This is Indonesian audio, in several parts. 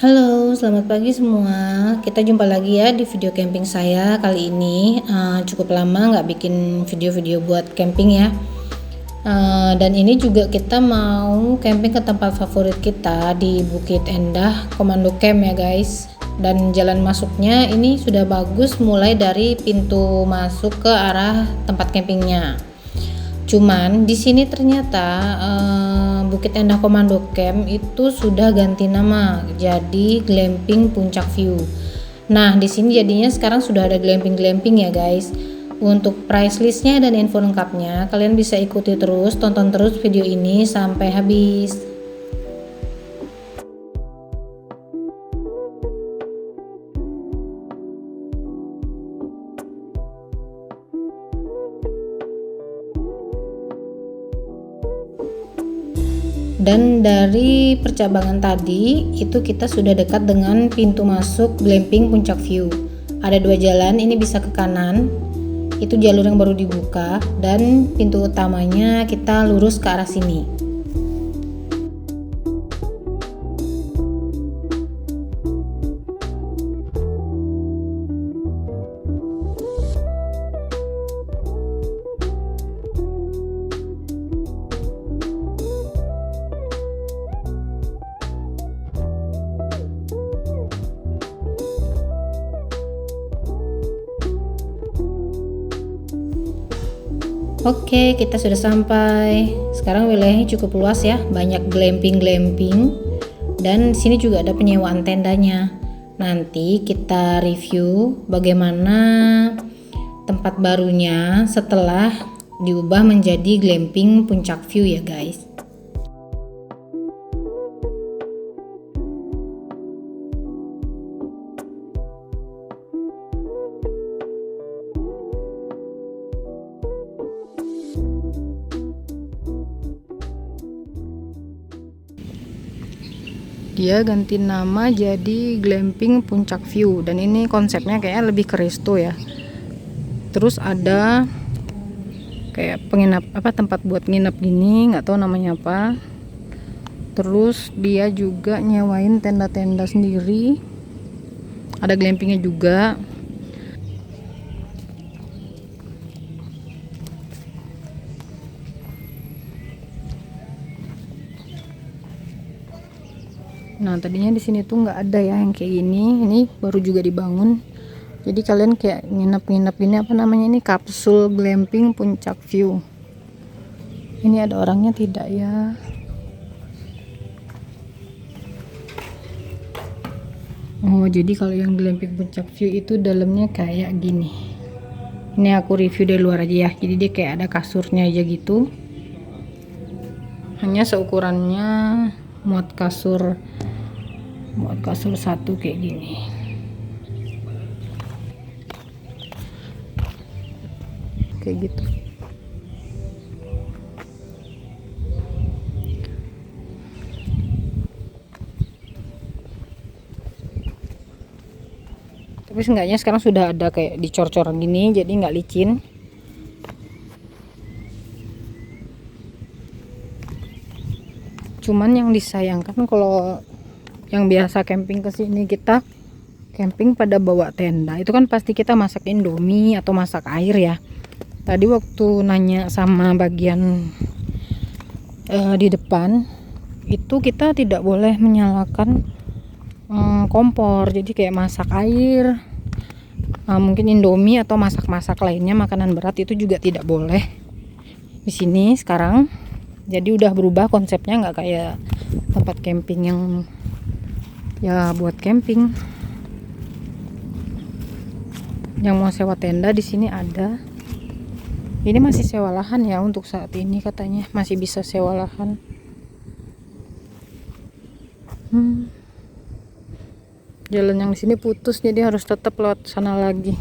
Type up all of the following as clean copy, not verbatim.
Halo, selamat pagi semua. Kita jumpa lagi ya di video camping saya kali ini. Cukup lama nggak bikin video-video buat camping ya. Dan ini juga kita mau camping ke tempat favorit kita di Bukit Endah Komando Camp ya guys. Dan jalan masuknya ini sudah bagus, mulai dari pintu masuk ke arah tempat campingnya. Cuman di sini ternyata Bukit Endah Komando Camp itu sudah ganti nama jadi Glamping Puncak View. Nah, di sini jadinya sekarang sudah ada glamping ya guys. Untuk price listnya dan info lengkapnya kalian bisa ikuti terus, tonton terus video ini sampai habis. Dan dari percabangan tadi itu kita sudah dekat dengan pintu masuk Glamping Puncak View. Ada dua jalan, ini bisa ke kanan, itu jalur yang baru dibuka, dan pintu utamanya kita lurus ke arah sini. Oke, kita sudah sampai. Sekarang wilayahnya cukup luas ya, banyak glamping. Dan sini juga ada penyewaan tendanya. Nanti kita review bagaimana tempat barunya setelah diubah menjadi Glamping Puncak View ya guys. Dia ganti nama jadi Glamping Puncak View, dan ini konsepnya kayaknya lebih ke resto ya. Terus ada kayak tempat buat nginep gini, nggak tahu namanya apa. Terus dia juga nyewain tenda-tenda sendiri, ada glampingnya juga. Nah, tadinya di sini tuh nggak ada ya yang kayak gini. Ini baru juga dibangun. Jadi kalian kayak nginep ini ini kapsul Glamping Puncak View. Ini ada orangnya tidak ya? Oh, jadi kalau yang Glamping Puncak View itu dalamnya kayak gini. Ini aku review dari luar aja ya. Jadi dia kayak ada kasurnya aja gitu. Hanya seukurannya muat kasur satu kayak gini. Kayak gitu. Tapi seenggaknya sekarang sudah ada kayak dicor-cor gini, jadi nggak licin. Cuman yang disayangkan kalau yang biasa camping ke sini, kita camping pada bawa tenda, itu kan pasti kita masak indomie atau masak air ya. Tadi waktu nanya sama bagian di depan, itu kita tidak boleh menyalakan kompor, jadi kayak masak air, mungkin indomie atau masak-masak lainnya, makanan berat itu juga tidak boleh di sini sekarang. Jadi udah berubah konsepnya, nggak kayak tempat camping yang ya buat camping. Yang mau sewa tenda di sini ada. Ini masih sewa lahan ya untuk saat ini, katanya masih bisa sewa lahan. Jalan yang di sini putus, jadi harus tetap lewat sana lagi.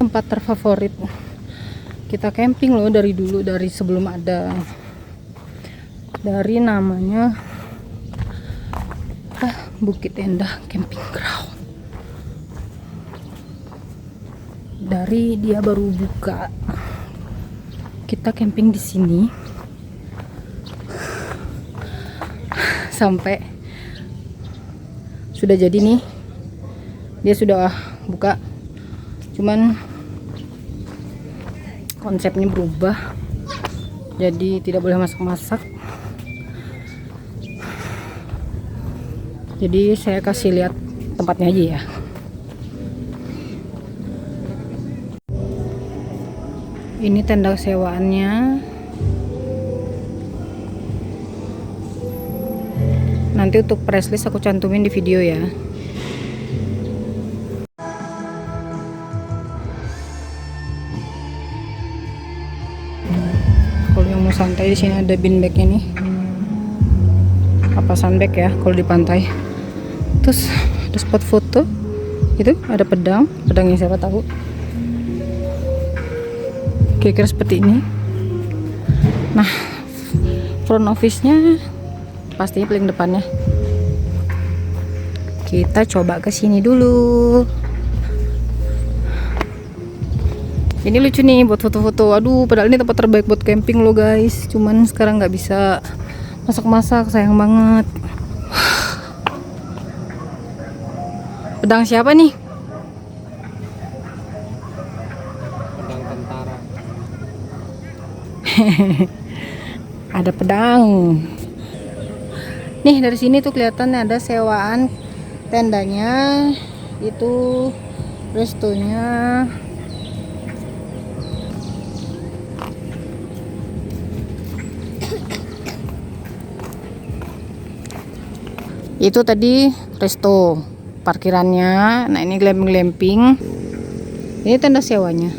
Tempat terfavorit kita camping loh dari dulu, dari sebelum ada, dari namanya Bukit Endah Camping Ground. Dari dia baru buka kita camping di sini. sampai sudah jadi nih. Dia sudah buka, cuman konsepnya berubah, jadi tidak boleh masak-masak. Jadi saya kasih lihat tempatnya aja ya. Ini tenda sewaannya. Nanti untuk press list aku cantumin di video ya. Kalau yang mau santai di sini ada bean bagnya nih. Apa sunbag ya kalau di pantai. Terus ada spot foto. Itu ada pedangnya siapa tahu. Kira-kira seperti ini. Nah, front office-nya pastinya paling depannya. Kita coba ke sini dulu. Ini lucu nih buat foto-foto. Aduh, padahal ini tempat terbaik buat camping loh guys. Cuman sekarang nggak bisa masak-masak, sayang banget. Pedang siapa nih? Pedang tentara. Ada pedang. Nih dari sini tuh kelihatan ada sewaan tendanya, itu restonya. Itu tadi resto, parkirannya. Nah ini glamping. Ini tenda sewanya.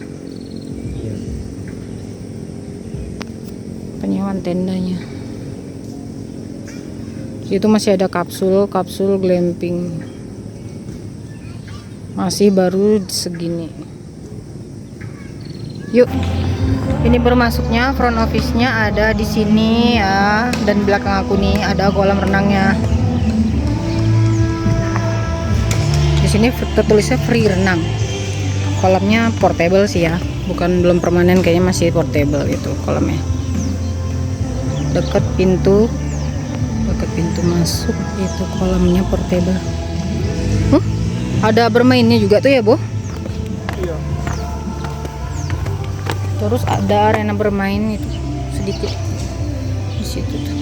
Penyewaan tendanya. Itu masih ada kapsul glamping. Masih baru segini. Yuk. Ini bermasuknya front office-nya ada di sini ya, dan belakang aku nih ada kolam renangnya. Di sini tertulisnya free renang. Kolamnya portable sih ya, belum permanen, kayaknya masih portable itu kolamnya. Dekat pintu masuk itu kolamnya portable. Ada bermainnya juga tuh ya, Bu? Iya. Terus ada arena bermain itu sedikit di situ tuh.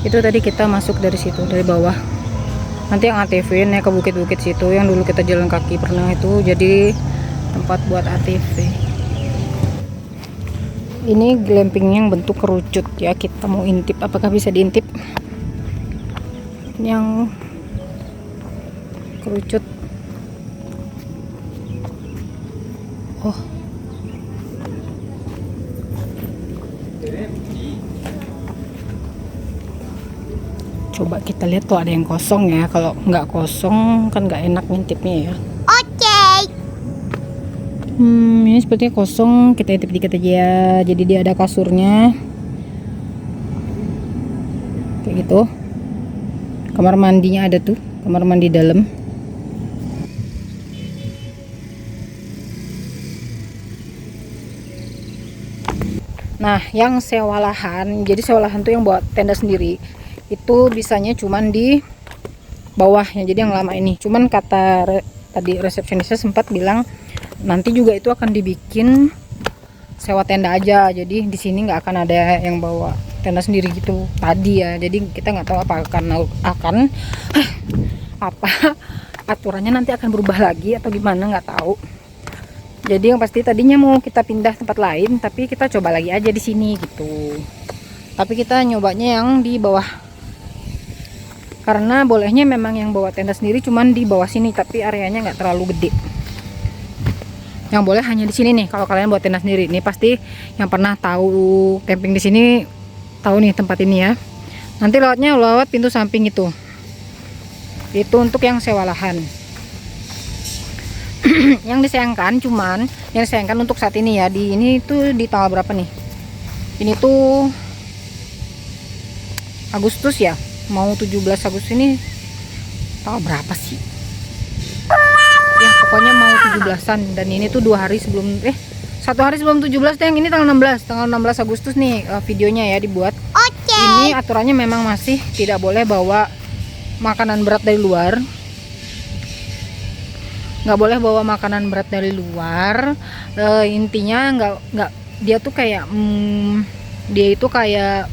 Itu tadi kita masuk dari situ, dari bawah. Nanti yang ATV naik ke bukit-bukit situ, yang dulu kita jalan kaki pernah itu, jadi tempat buat ATV. Ini glampingnya yang bentuk kerucut ya, kita mau intip, apakah bisa diintip? Yang kerucut. Oh. Coba kita lihat tuh ada yang kosong ya. Kalau nggak kosong kan nggak enak ngintipnya ya. Oke. Ini sepertinya kosong. Kita intip dikit aja ya. Jadi dia ada kasurnya. Kayak gitu. Kamar mandinya ada tuh. Kamar mandi dalam. Nah, yang sewa lahan. Jadi sewa lahan tuh yang buat tenda sendiri. Itu bisanya cuman di bawahnya, jadi yang lama ini. Cuman kata tadi resepsionisnya sempat bilang nanti juga itu akan dibikin sewa tenda aja, jadi di sini nggak akan ada yang bawa tenda sendiri gitu tadi ya. Jadi kita nggak tahu apa aturannya nanti akan berubah lagi atau gimana, nggak tahu. Jadi yang pasti tadinya mau kita pindah tempat lain, tapi kita coba lagi aja di sini gitu. Tapi kita nyobanya yang di bawah. Karena bolehnya memang yang bawa tenda sendiri cuman di bawah sini, tapi areanya nggak terlalu gede. Yang boleh hanya di sini nih. Kalau kalian bawa tenda sendiri, ini pasti yang pernah tahu camping di sini tahu nih tempat ini ya. Nanti lewat pintu samping itu. Itu untuk yang sewa lahan. Yang disayangkan untuk saat ini ya, di ini tuh di tanggal berapa nih? Ini tuh Agustus ya. Mau 17 Agustus ini tanggal berapa sih? Ya pokoknya mau 17-an, dan ini tuh 1 hari sebelum 1 hari sebelum 17 deh, yang ini tanggal 16 Agustus nih videonya ya dibuat. Oke. ini aturannya memang masih tidak boleh bawa makanan berat dari luar. Nggak boleh bawa makanan berat dari luar. Intinya nggak dia tuh kayak dia itu kayak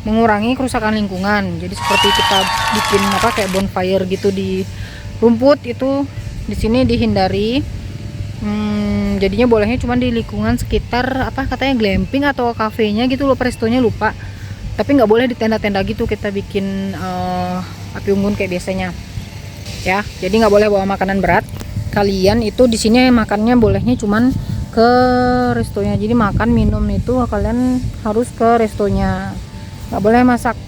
mengurangi kerusakan lingkungan. Jadi seperti kita bikin kayak bonfire gitu di rumput, itu di sini dihindari. Jadinya bolehnya cuma di lingkungan sekitar katanya glamping atau kafenya gitu loh, restonya lupa. Tapi nggak boleh di tenda-tenda gitu kita bikin api unggun kayak biasanya ya. Jadi nggak boleh bawa makanan berat. Kalian itu di sini makannya bolehnya cuman ke restonya. Jadi makan minum itu kalian harus ke restonya, nggak boleh masak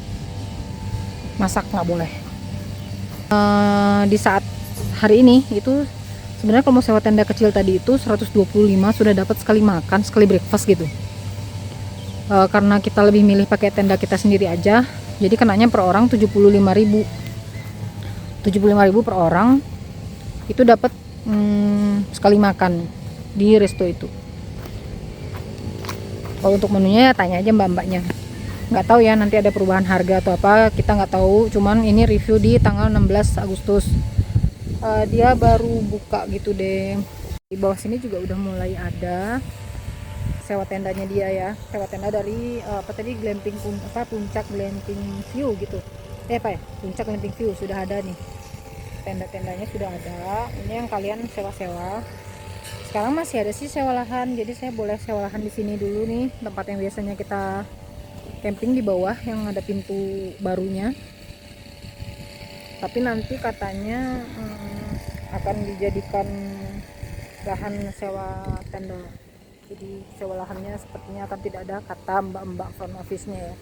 nggak boleh. Di saat hari ini itu sebenarnya kalau mau sewa tenda kecil tadi itu 125 sudah dapat sekali makan, sekali breakfast gitu. Karena kita lebih milih pakai tenda kita sendiri aja, jadi kenanya per orang 75.000 per orang, itu dapat sekali makan di resto itu. Kalau untuk menunya ya tanya aja mbak-mbaknya, nggak tahu ya nanti ada perubahan harga atau apa, kita nggak tahu. Cuman ini review di tanggal 16 Agustus. Dia baru buka gitu deh. Di bawah sini juga udah mulai ada sewa tendanya dia ya, sewa tenda dari glamping puncak glamping view gitu. Puncak glamping view sudah ada nih, tenda-tendanya sudah ada. Ini yang kalian sewa-sewa. Sekarang masih ada sih sewa lahan, jadi saya boleh sewa lahan di sini dulu nih, tempat yang biasanya kita camping di bawah yang ada pintu barunya. Tapi nanti katanya akan dijadikan lahan sewa tenda. Jadi sewa lahannya sepertinya akan tidak ada, kata mbak-mbak front office-nya ya.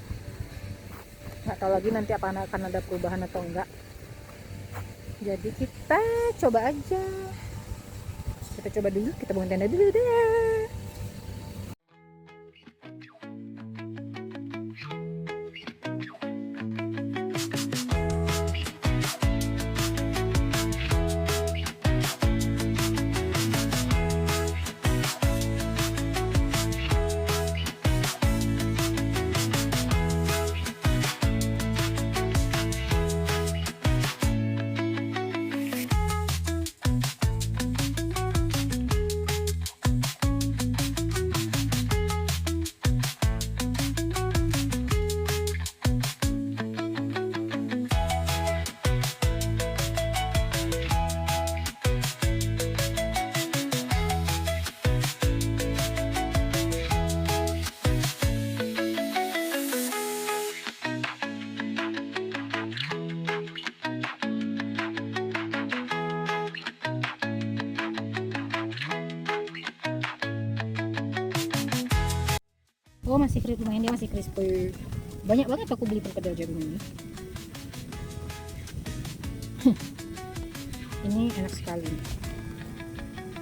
Nggak tahu lagi nanti apa akan ada perubahan atau enggak. Jadi kita coba aja. Kita coba dulu, kita bangun tenda dulu deh. Oh masih crispy, lumayan dia masih crispy. Banyak banget aku beli perkedel jagung ini. Ini enak sekali.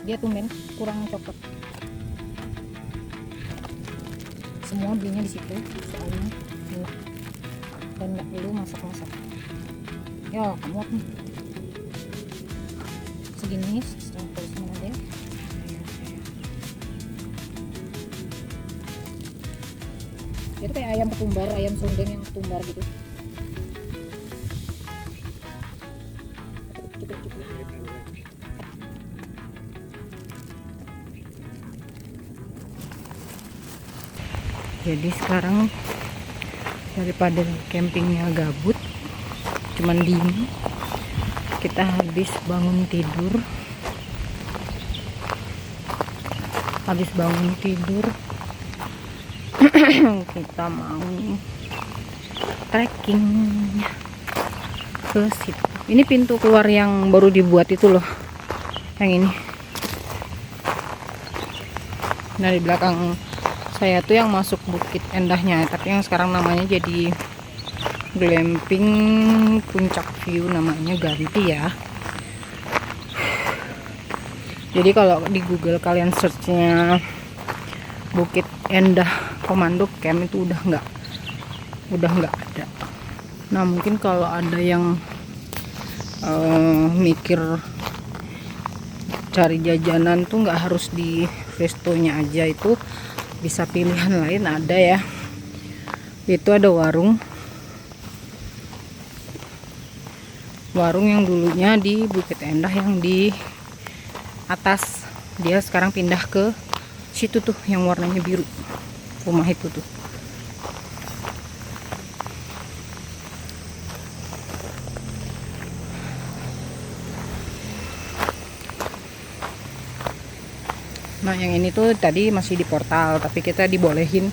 Dia tumben kurang coklat. Semua belinya di situ soalnya enak dan nggak perlu masak-masak. Ya kamu nih. Segini setengah porsinya aja. Itu kayak ayam ketumbar, ayam serundeng yang ketumbar gitu. Jadi sekarang daripada campingnya gabut, cuman dingin, kita habis bangun tidur. Kita mau trekking ke situ. Ini pintu keluar yang baru dibuat itu loh, yang ini. Nah di belakang saya tuh yang masuk Bukit Endahnya, tapi yang sekarang namanya jadi glamping Puncak View, namanya ganti ya. Jadi kalau di Google kalian searchnya Bukit Endah Komando Camp itu udah nggak ada. Nah mungkin kalau ada yang mikir cari jajanan tuh nggak harus di restonya aja, itu bisa pilihan lain ada ya. Itu ada warung warung yang dulunya di Bukit Endah yang di atas. Dia sekarang pindah ke situ tuh yang warnanya biru, rumah itu tuh. Nah yang ini tuh tadi masih di portal, tapi kita dibolehin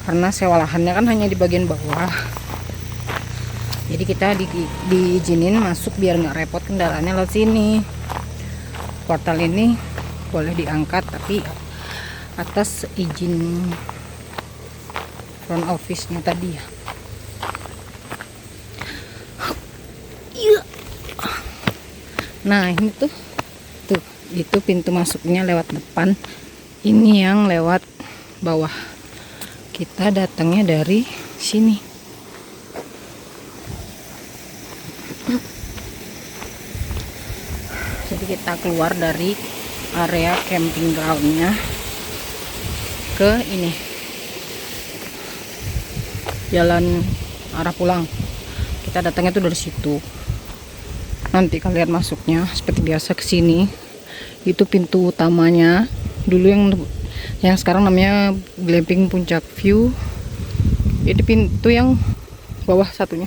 karena sewa lahannya kan hanya di bagian bawah. Jadi kita diizinin masuk biar nggak repot kendaraannya lewat sini. Portal ini boleh diangkat tapi atas izin front office-nya tadi ya. Nah ini tuh itu pintu masuknya lewat depan, ini yang lewat bawah. Kita datangnya dari sini. Jadi kita keluar dari area camping groundnya ke ini jalan arah pulang. Kita datangnya tuh dari situ. Nanti kalian masuknya seperti biasa ke sini. Itu pintu utamanya dulu yang sekarang namanya Glamping Puncak View. Ini pintu yang bawah satunya.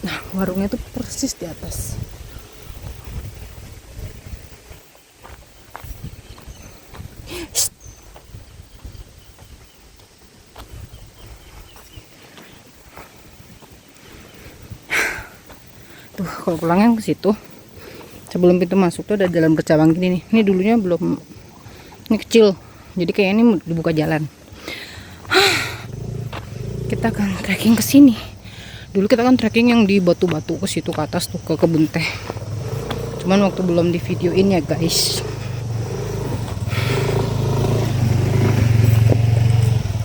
Nah warungnya tuh persis di atas. Tuh kalau pulangnya ke situ, sebelum pintu masuk tuh ada jalan bercabang gini nih. Ini dulunya belum, ini kecil, jadi kayak ini dibuka jalan. Kita akan trekking ke sini. Dulu kita kan trekking yang di batu-batu ke situ ke atas tuh ke kebun teh. Cuman waktu belum di videoin ya guys.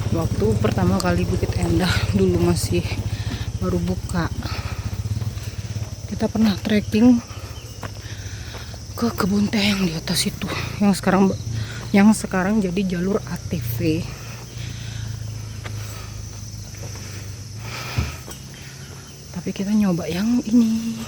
Waktu pertama kali Bukit Endah dulu masih baru buka, kita pernah trekking ke kebun teh yang di atas itu, yang sekarang jadi jalur ATV. Tapi kita nyoba yang ini.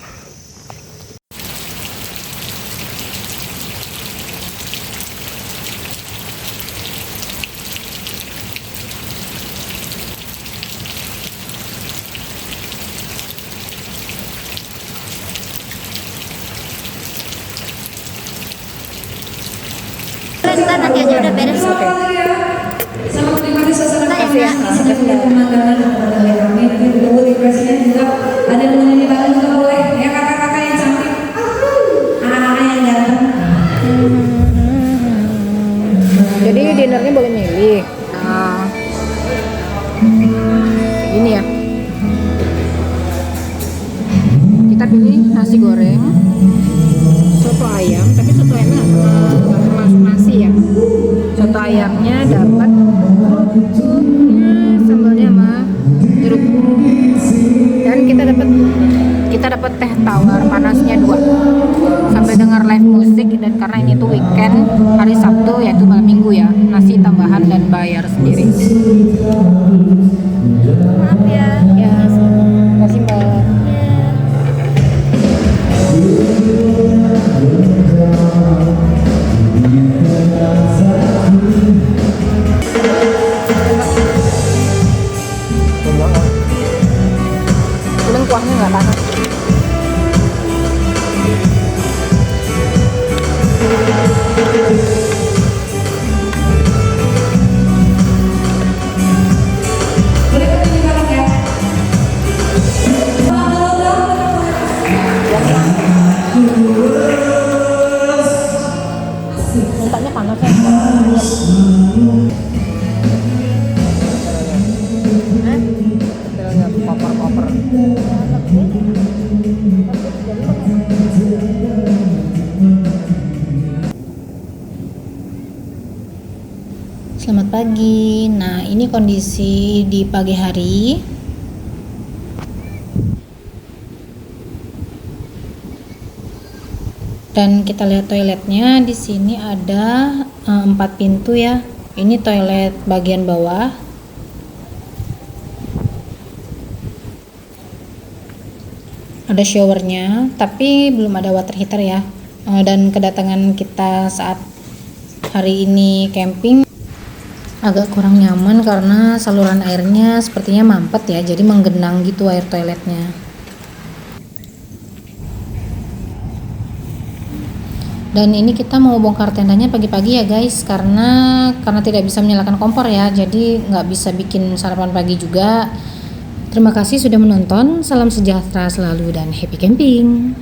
Kita nanti aja udah beres. Oke. Sama terima kasih Makasih ya. pemandangan oleh kami. Nanti ditunggu di presiden juga ada teman di Bandung juga boleh ya, kakak-kakak yang cantik, anak-anak yang ganteng. Jadi dinernya boleh milih. Nah, ini ya. Kita pilih nasi goreng, soto ayam, tapi soto ayamnya nggak termasuk nasi ya. Soto ayamnya dapat sambalnya sama jeruk, dan kita dapat teh tawar panasnya 2 sambil dengar live musik. Dan karena ini tuh weekend hari Sabtu yaitu malam minggu ya, nasi tambahan dan bayar sendiri. Maaf ya. Ya, kasih mbak. Cuman kuahnya nggak tahan. Berikut ini kalau ya. Mintanya panas ya. Koper-koper. Selamat pagi. Nah, ini kondisi di pagi hari. Dan kita lihat toiletnya di sini ada 4 pintu ya. Ini toilet bagian bawah. ada showernya, tapi belum ada water heater ya. Dan kedatangan kita saat hari ini camping agak kurang nyaman karena saluran airnya sepertinya mampet ya, jadi menggenang gitu air toiletnya. Dan ini kita mau bongkar tendanya pagi-pagi ya guys, karena tidak bisa menyalakan kompor ya, jadi nggak bisa bikin sarapan pagi juga. Terima kasih sudah menonton, salam sejahtera selalu dan happy camping.